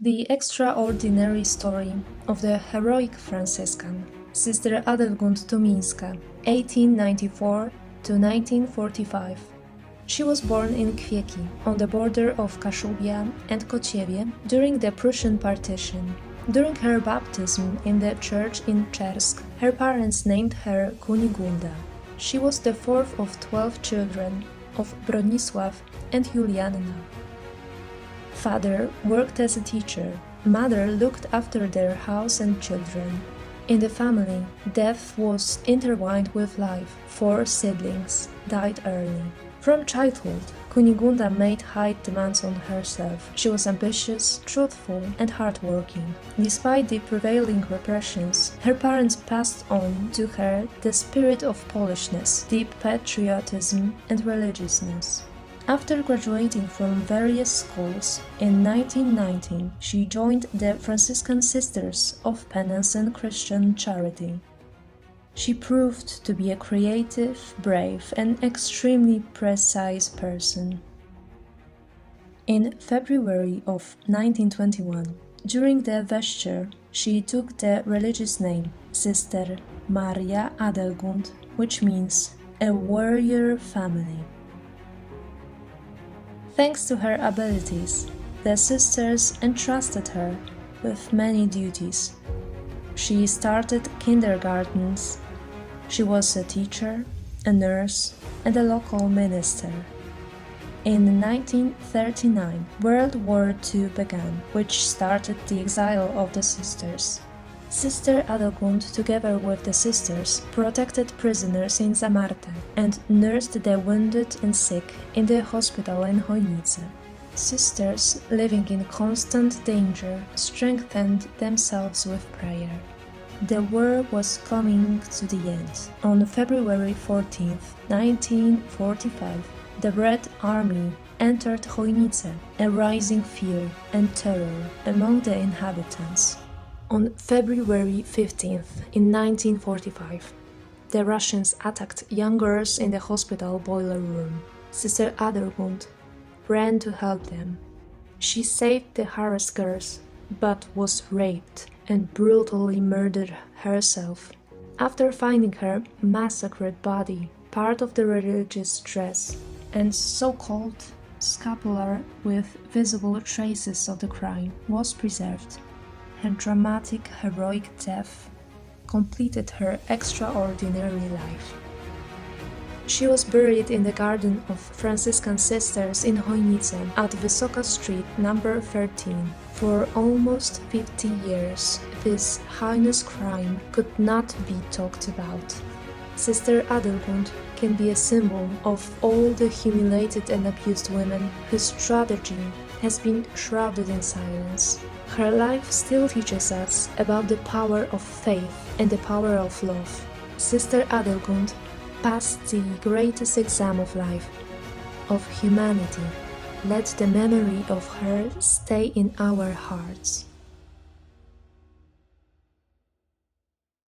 The extraordinary story of the heroic Franciscan, Sister Adelgund Tuminska, 1894 to 1945. She was born in Kwieki, on the border of Kaszubia and Kociewie, during the Prussian partition. During her baptism in the church in Czersk, her parents named her Kunigunda. She was the fourth of 12 children of Bronisław and Julianna. Father worked as a teacher. Mother looked after their house and children. In the family, death was intertwined with life. 4 siblings died early. From childhood, Kunigunda made high demands on herself. She was ambitious, truthful, and hardworking. Despite the prevailing repressions, her parents passed on to her the spirit of Polishness, deep patriotism, and religiousness. After graduating from various schools, in 1919 she joined the Franciscan Sisters of Penance and Christian Charity. She proved to be a creative, brave, and extremely precise person. In February of 1921, during the vesture, she took the religious name Sister Maria Adelgund, which means a warrior family. Thanks to her abilities, the sisters entrusted her with many duties. She started kindergartens. She was a teacher, a nurse, and a local minister. In 1939, World War II began, which started the exile of the sisters. Sister Adelgund, together with the sisters, protected prisoners in Zamarte and nursed the wounded and sick in the hospital in Chojnice. Sisters, living in constant danger, strengthened themselves with prayer. The war was coming to the end. On February 14, 1945, the Red Army entered Chojnice, arousing fear and terror among the inhabitants. On February 15th, in 1945, the Russians attacked young girls in the hospital boiler room. Sister Adelgund ran to help them. She saved the harassed girls, but was raped and brutally murdered herself. After finding her massacred body, part of the religious dress and so-called scapular with visible traces of the crime was preserved. Her dramatic, heroic death completed her extraordinary life. She was buried in the garden of Franciscan Sisters in Chojnice at Wysoka Street, number 13. For almost 50 years, this heinous crime could not be talked about. Sister Adelgund can be a symbol of all the humiliated and abused women whose tragedy has been shrouded in silence. Her life still teaches us about the power of faith and the power of love. Sister Adelgund passed the greatest exam of life, of humanity. Let the memory of her stay in our hearts.